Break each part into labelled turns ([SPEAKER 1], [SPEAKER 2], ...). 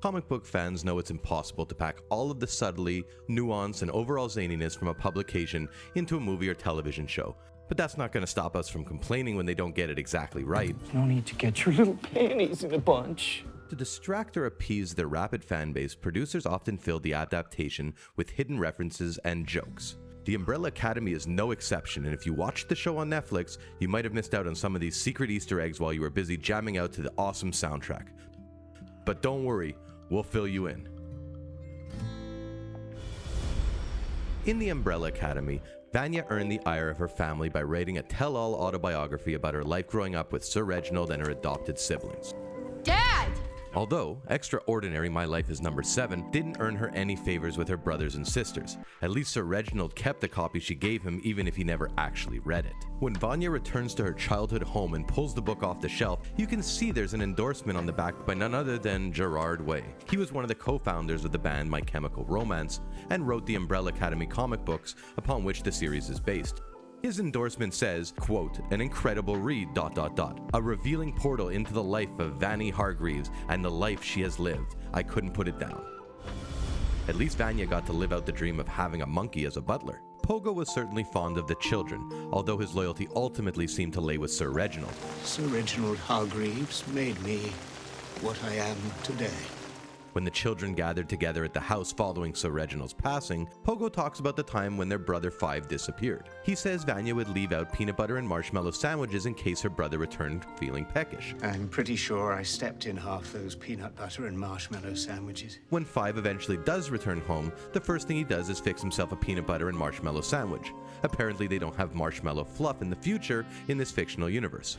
[SPEAKER 1] Comic book fans know it's impossible to pack all of the subtlety, nuance, and overall zaniness from a publication into a movie or television show. But that's not going to stop us from complaining when they don't get it exactly right.
[SPEAKER 2] No need to get your little panties in a bunch.
[SPEAKER 1] To distract or appease their rabid fan base, producers often fill the adaptation with hidden references and jokes. The Umbrella Academy is no exception, and if you watched the show on Netflix, you might have missed out on some of these secret Easter eggs while you were busy jamming out to the awesome soundtrack. But don't worry, we'll fill you in. In the Umbrella Academy, Vanya earned the ire of her family by writing a tell-all autobiography about her life growing up with Sir Reginald and her adopted siblings.
[SPEAKER 3] Dad!
[SPEAKER 1] Although Extraordinary My Life is Number 7 didn't earn her any favors with her brothers and sisters. At least Sir Reginald kept the copy she gave him even if he never actually read it. When Vanya returns to her childhood home and pulls the book off the shelf, you can see there's an endorsement on the back by none other than Gerard Way. He was one of the co-founders of the band My Chemical Romance and wrote the Umbrella Academy comic books upon which the series is based. His endorsement says, quote, "An incredible read, ... a revealing portal into the life of Vanya Hargreaves and the life she has lived. I couldn't put it down." At least Vanya got to live out the dream of having a monkey as a butler. Pogo was certainly fond of the children, although his loyalty ultimately seemed to lay with Sir Reginald.
[SPEAKER 4] Sir Reginald Hargreaves made me what I am today.
[SPEAKER 1] When the children gathered together at the house following Sir Reginald's passing, Pogo talks about the time when their brother Five disappeared. He says Vanya would leave out peanut butter and marshmallow sandwiches in case her brother returned feeling peckish.
[SPEAKER 4] I'm pretty sure I stepped in half those peanut butter and marshmallow sandwiches.
[SPEAKER 1] When Five eventually does return home, the first thing he does is fix himself a peanut butter and marshmallow sandwich. Apparently they don't have marshmallow fluff in the future in this fictional universe.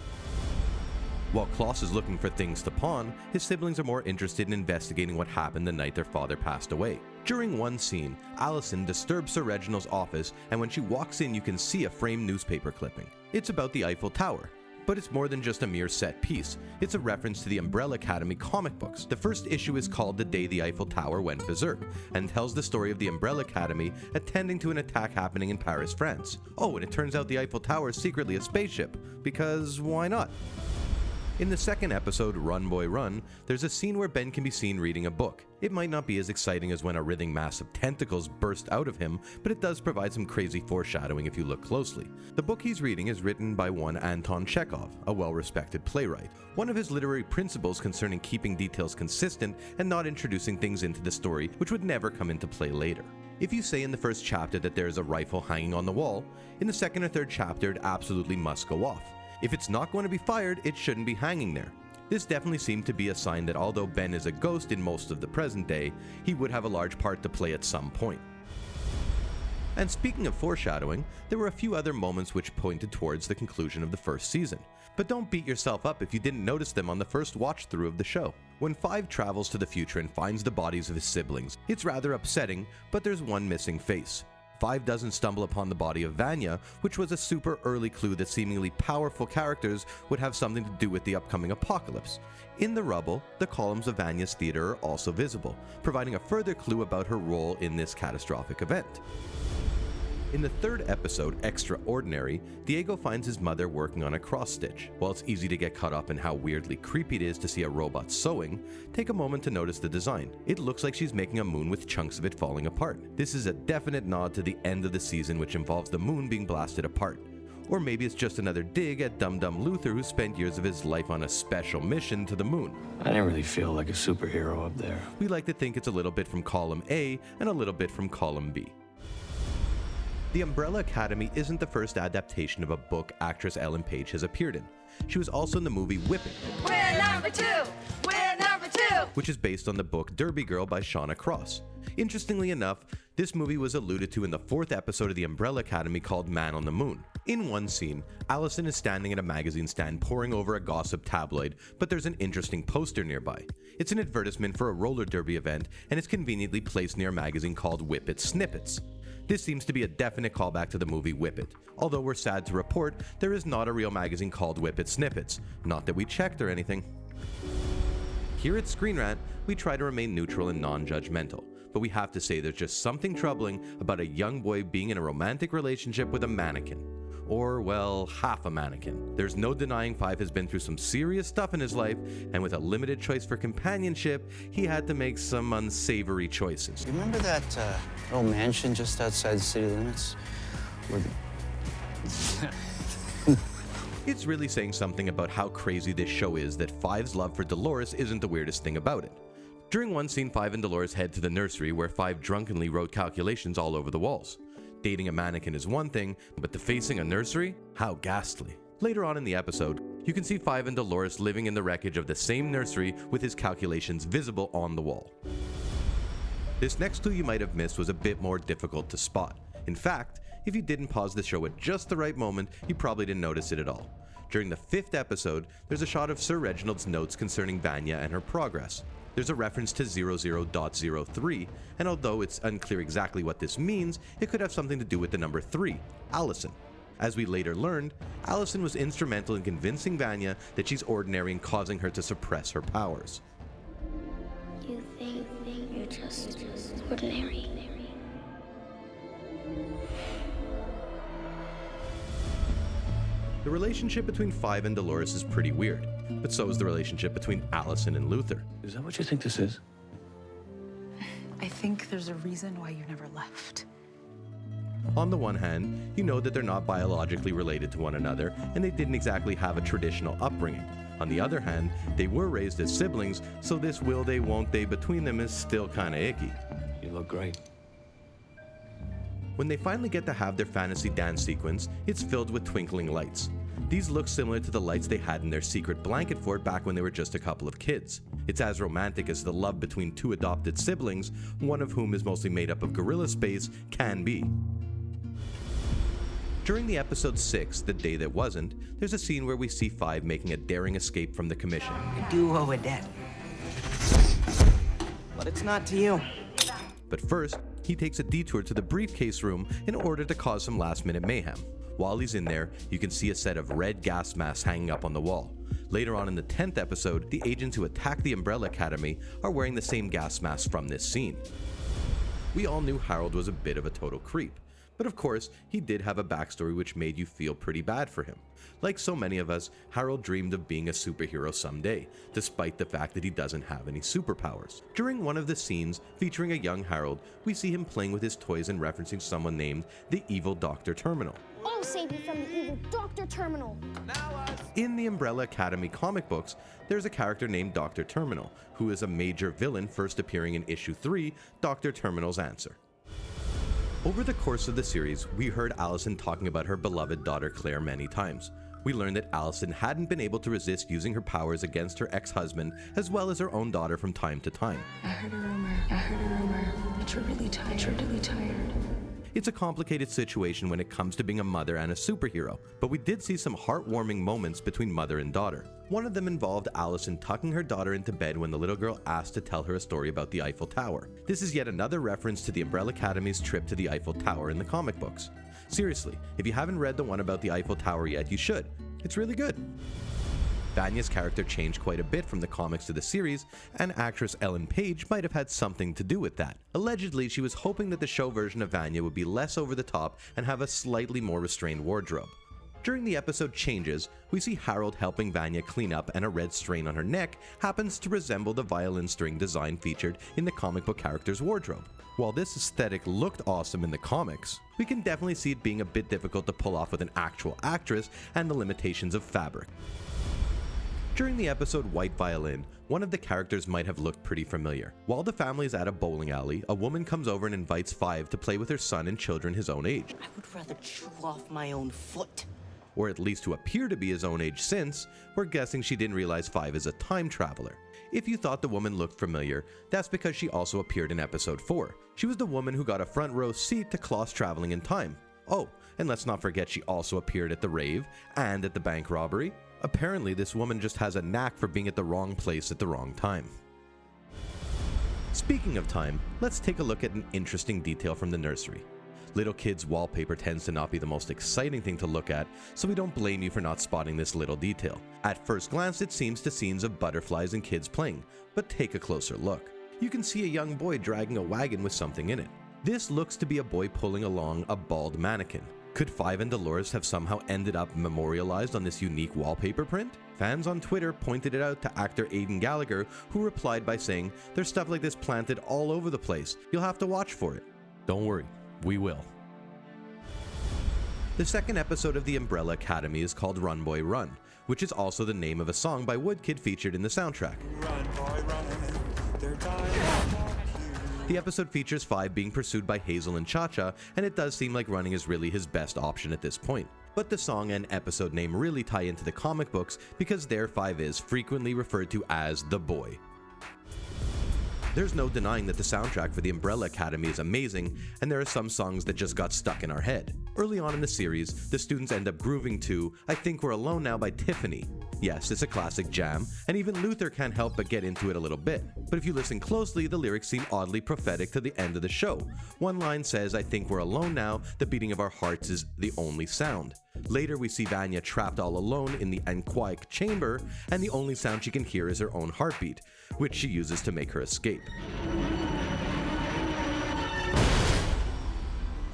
[SPEAKER 1] While Klaus is looking for things to pawn, his siblings are more interested in investigating what happened the night their father passed away. During one scene, Allison disturbs Sir Reginald's office, and when she walks in you can see a framed newspaper clipping. It's about the Eiffel Tower. But it's more than just a mere set piece. It's a reference to the Umbrella Academy comic books. The first issue is called The Day the Eiffel Tower Went Berserk, and tells the story of the Umbrella Academy attending to an attack happening in Paris, France. Oh, and it turns out the Eiffel Tower is secretly a spaceship, because why not? In the second episode, Run Boy Run, there's a scene where Ben can be seen reading a book. It might not be as exciting as when a writhing mass of tentacles burst out of him, but it does provide some crazy foreshadowing if you look closely. The book he's reading is written by one Anton Chekhov, a well-respected playwright. One of his literary principles concerning keeping details consistent and not introducing things into the story which would never come into play later. If you say in the first chapter that there is a rifle hanging on the wall, in the second or third chapter it absolutely must go off. If it's not going to be fired, it shouldn't be hanging there. This definitely seemed to be a sign that although Ben is a ghost in most of the present day, he would have a large part to play at some point. And speaking of foreshadowing, there were a few other moments which pointed towards the conclusion of the first season. But don't beat yourself up if you didn't notice them on the first watch through of the show. When Five travels to the future and finds the bodies of his siblings, it's rather upsetting, but there's one missing face. Five doesn't stumble upon the body of Vanya, which was a super early clue that seemingly powerful characters would have something to do with the upcoming apocalypse. In the rubble, the columns of Vanya's theater are also visible, providing a further clue about her role in this catastrophic event. In the third episode, Extraordinary, Diego finds his mother working on a cross-stitch. While it's easy to get caught up in how weirdly creepy it is to see a robot sewing, take a moment to notice the design. It looks like she's making a moon with chunks of it falling apart. This is a definite nod to the end of the season, which involves the moon being blasted apart. Or maybe it's just another dig at Dum Dum Luther, who spent years of his life on a special mission to the moon.
[SPEAKER 2] I didn't really feel like a superhero up there.
[SPEAKER 1] We like to think it's a little bit from column A and a little bit from column B. The Umbrella Academy isn't the first adaptation of a book actress Ellen Page has appeared in. She was also in the movie Whip It.
[SPEAKER 3] We're number two! We're number two!
[SPEAKER 1] Which is based on the book Derby Girl by Shauna Cross. Interestingly enough, this movie was alluded to in the fourth episode of the Umbrella Academy called Man on the Moon. In one scene, Allison is standing at a magazine stand poring over a gossip tabloid, but there's an interesting poster nearby. It's an advertisement for a roller derby event, and it's conveniently placed near a magazine called Whip It Snippets. This seems to be a definite callback to the movie Whip It, although we're sad to report there is not a real magazine called Whip It Snippets, not that we checked or anything. Here at ScreenRant, we try to remain neutral and non-judgmental, but we have to say there's just something troubling about a young boy being in a romantic relationship with a mannequin. or, well, half a mannequin. There's no denying Five has been through some serious stuff in his life, and with a limited choice for companionship, he had to make some unsavory choices.
[SPEAKER 2] You remember that little mansion just outside the city limits? Where the...
[SPEAKER 1] It's really saying something about how crazy this show is that Five's love for Dolores isn't the weirdest thing about it. During one scene, Five and Dolores head to the nursery where Five drunkenly wrote calculations all over the walls. Dating a mannequin is one thing, but defacing a nursery? How ghastly. Later on in the episode, you can see Five and Dolores living in the wreckage of the same nursery with his calculations visible on the wall. This next clue you might have missed was a bit more difficult to spot. In fact, if you didn't pause the show at just the right moment, you probably didn't notice it at all. During the 5th episode, there's a shot of Sir Reginald's notes concerning Vanya and her progress. There's a reference to 00.03, and although it's unclear exactly what this means, it could have something to do with the number 3, Allison. As we later learned, Allison was instrumental in convincing Vanya that she's ordinary and causing her to suppress her powers.
[SPEAKER 5] You think you're just ordinary.
[SPEAKER 1] The relationship between Five and Dolores is pretty weird, but so is the relationship between Allison and Luther.
[SPEAKER 2] Is that what you think this is?
[SPEAKER 6] I think there's a reason why you never left.
[SPEAKER 1] On the one hand, you know that they're not biologically related to one another, and they didn't exactly have a traditional upbringing. On the other hand, they were raised as siblings, so this will they won't they between them is still kinda icky.
[SPEAKER 2] You look great.
[SPEAKER 1] When they finally get to have their fantasy dance sequence, it's filled with twinkling lights. These look similar to the lights they had in their secret blanket fort back when they were just a couple of kids. It's as romantic as the love between two adopted siblings, one of whom is mostly made up of gorilla space, can be. During the episode 6, The Day That Wasn't, there's a scene where we see Five making a daring escape from the commission.
[SPEAKER 7] I do owe a debt. But it's not to you.
[SPEAKER 1] But first, he takes a detour to the briefcase room in order to cause some last-minute mayhem. While he's in there, you can see a set of red gas masks hanging up on the wall. Later on in the 10th episode, the agents who attack the Umbrella Academy are wearing the same gas masks from this scene. We all knew Harold was a bit of a total creep, but of course, he did have a backstory which made you feel pretty bad for him. Like so many of us, Harold dreamed of being a superhero someday, despite the fact that he doesn't have any superpowers. During one of the scenes featuring a young Harold, we see him playing with his toys and referencing someone named the Evil Dr. Terminal.
[SPEAKER 5] I'll save you from the evil Dr. Terminal.
[SPEAKER 1] In the Umbrella Academy comic books, there's a character named Dr. Terminal, who is a major villain first appearing in issue 3, Dr. Terminal's Answer. Over the course of the series, we heard Allison talking about her beloved daughter Claire many times. We learned that Allison hadn't been able to resist using her powers against her ex-husband, as well as her own daughter from time to time.
[SPEAKER 6] I heard a rumor that you're really tired.
[SPEAKER 1] It's a complicated situation when it comes to being a mother and a superhero, but we did see some heartwarming moments between mother and daughter. One of them involved Allison tucking her daughter into bed when the little girl asked to tell her a story about the Eiffel Tower. This is yet another reference to the Umbrella Academy's trip to the Eiffel Tower in the comic books. Seriously, if you haven't read the one about the Eiffel Tower yet, you should. It's really good. Vanya's character changed quite a bit from the comics to the series, and actress Ellen Page might have had something to do with that. Allegedly, she was hoping that the show version of Vanya would be less over the top and have a slightly more restrained wardrobe. During the episode Changes, we see Harold helping Vanya clean up, and a red strain on her neck happens to resemble the violin string design featured in the comic book character's wardrobe. While this aesthetic looked awesome in the comics, we can definitely see it being a bit difficult to pull off with an actual actress and the limitations of fabric. During the episode White Violin, one of the characters might have looked pretty familiar. While the family is at a bowling alley, a woman comes over and invites Five to play with her son and children his own age.
[SPEAKER 7] I would rather chew off my own foot.
[SPEAKER 1] Or at least to appear to be his own age, since we're guessing she didn't realize Five is a time traveler. If you thought the woman looked familiar, that's because she also appeared in episode 4. She was the woman who got a front row seat to Klaus traveling in time. Oh, and let's not forget she also appeared at the rave and at the bank robbery. Apparently, this woman just has a knack for being at the wrong place at the wrong time. Speaking of time, let's take a look at an interesting detail from the nursery. Little kids' wallpaper tends to not be the most exciting thing to look at, so we don't blame you for not spotting this little detail. At first glance, it seems to scenes of butterflies and kids playing, but take a closer look. You can see a young boy dragging a wagon with something in it. This looks to be a boy pulling along a bald mannequin. Could Five and Dolores have somehow ended up memorialized on this unique wallpaper print? Fans on Twitter pointed it out to actor Aidan Gallagher, who replied by saying, "There's stuff like this planted all over the place. You'll have to watch for it." Don't worry, we will. The second episode of The Umbrella Academy is called Run Boy Run, which is also the name of a song by Woodkid featured in the soundtrack.
[SPEAKER 8] Run, boy, run. They're dying.
[SPEAKER 1] The episode features Five being pursued by Hazel and Cha-Cha, and it does seem like running is really his best option at this point. But the song and episode name really tie into the comic books because there Five is frequently referred to as the boy. There's no denying that the soundtrack for The Umbrella Academy is amazing, and there are some songs that just got stuck in our head. Early on in the series, the students end up grooving to I Think We're Alone Now by Tiffany. Yes, it's a classic jam, and even Luther can't help but get into it a little bit. But if you listen closely, the lyrics seem oddly prophetic to the end of the show. One line says, "I think we're alone now, the beating of our hearts is the only sound." Later we see Vanya trapped all alone in the anechoic chamber, and the only sound she can hear is her own heartbeat, which she uses to make her escape.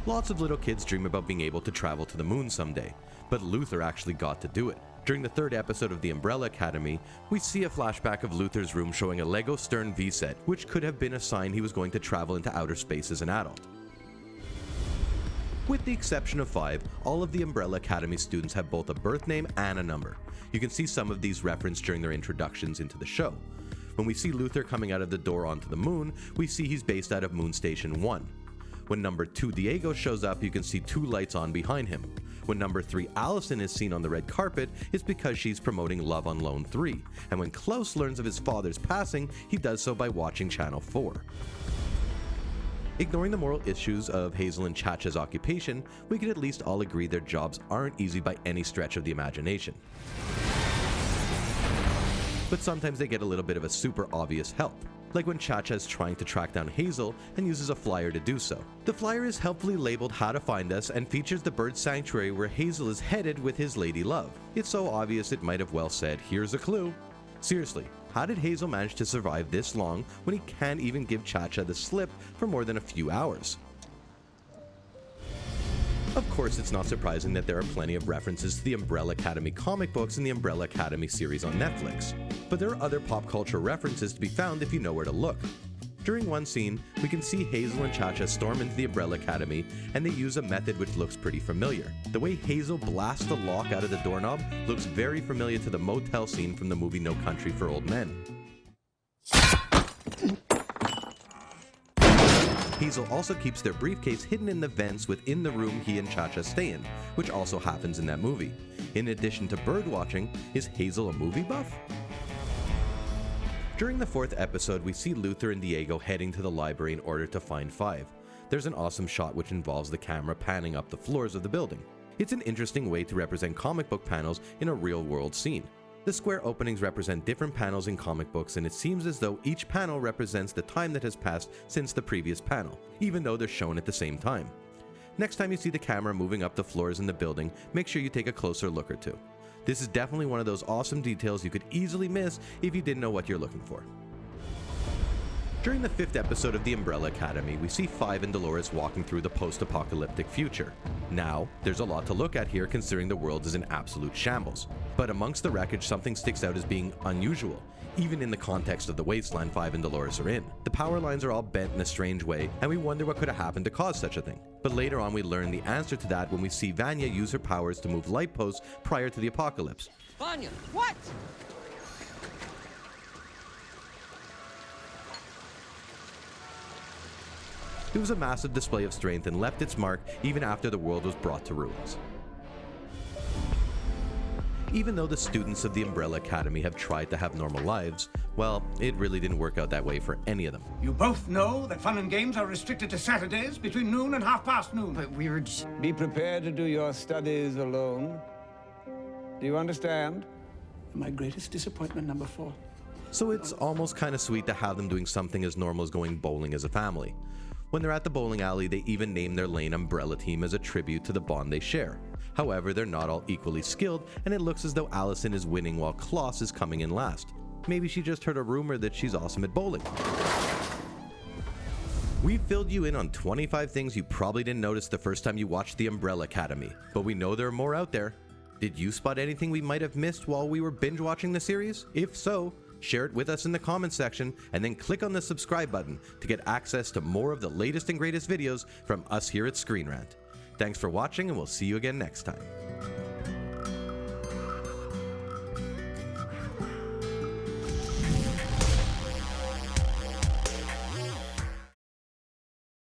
[SPEAKER 1] Lots of little kids dream about being able to travel to the moon someday, but Luther actually got to do it. During the third episode of The Umbrella Academy, we see a flashback of Luther's room showing a Lego Stern V-set, which could have been a sign he was going to travel into outer space as an adult. With the exception of Five, all of the Umbrella Academy students have both a birth name and a number. You can see some of these referenced during their introductions into the show. When we see Luther coming out of the door onto the moon, we see he's based out of Moon Station 1. When number 2 Diego shows up, you can see 2 lights on behind him. When number 3 Allison is seen on the red carpet, it's because she's promoting Love on Lone 3. And when Klaus learns of his father's passing, he does so by watching Channel 4. Ignoring the moral issues of Hazel and Cha-Cha's occupation, we can at least all agree their jobs aren't easy by any stretch of the imagination. But sometimes they get a little bit of a super obvious help, like when Cha-Cha is trying to track down Hazel and uses a flyer to do so. The flyer is helpfully labeled How to Find Us and features the bird sanctuary where Hazel is headed with his lady love. It's so obvious it might have well said, "Here's a clue." Seriously, how did Hazel manage to survive this long when he can't even give Cha-Cha the slip for more than a few hours? Of course, it's not surprising that there are plenty of references to the Umbrella Academy comic books and the Umbrella Academy series on Netflix. But there are other pop culture references to be found if you know where to look. During one scene, we can see Hazel and Cha-Cha storm into the Umbrella Academy, and they use a method which looks pretty familiar. The way Hazel blasts the lock out of the doorknob looks very familiar to the motel scene from the movie No Country for Old Men. Hazel also keeps their briefcase hidden in the vents within the room he and Cha-Cha stay in, which also happens in that movie. In addition to bird watching, is Hazel a movie buff? During the fourth episode, we see Luther and Diego heading to the library in order to find Five. There's an awesome shot which involves the camera panning up the floors of the building. It's an interesting way to represent comic book panels in a real-world scene. The square openings represent different panels in comic books, and it seems as though each panel represents the time that has passed since the previous panel, even though they're shown at the same time. Next time you see the camera moving up the floors in the building, make sure you take a closer look or two. This is definitely one of those awesome details you could easily miss if you didn't know what you're looking for. During the fifth episode of The Umbrella Academy, we see Five and Dolores walking through the post-apocalyptic future. Now, there's a lot to look at here considering the world is in absolute shambles. But amongst the wreckage, something sticks out as being unusual, even in the context of the wasteland Five and Dolores are in. The power lines are all bent in a strange way, and we wonder what could have happened to cause such a thing. But later on we learn the answer to that when we see Vanya use her powers to move light posts prior to the apocalypse.
[SPEAKER 7] Vanya, what?
[SPEAKER 1] It was a massive display of strength and left its mark even after the world was brought to ruins. Even though the students of the Umbrella Academy have tried to have normal lives, well, it really didn't work out that way for any of them.
[SPEAKER 4] You both know that fun and games are restricted to Saturdays between noon and noon.
[SPEAKER 7] But we were just...
[SPEAKER 9] Be prepared to do your studies alone. Do you understand?
[SPEAKER 4] My greatest disappointment, number 4.
[SPEAKER 1] So it's almost kind of sweet to have them doing something as normal as going bowling as a family. When they're at the bowling alley, they even name their lane Umbrella Team as a tribute to the bond they share. However, they're not all equally skilled, and it looks as though Allison is winning while Klaus is coming in last. Maybe she just heard a rumor that she's awesome at bowling. We filled you in on 25 things you probably didn't notice the first time you watched The Umbrella Academy, but we know there are more out there. Did you spot anything we might have missed while we were binge watching the series? If so, share it with us in the comments section, and then click on the subscribe button to get access to more of the latest and greatest videos from us here at ScreenRant. Thanks for watching, and we'll see you again next time.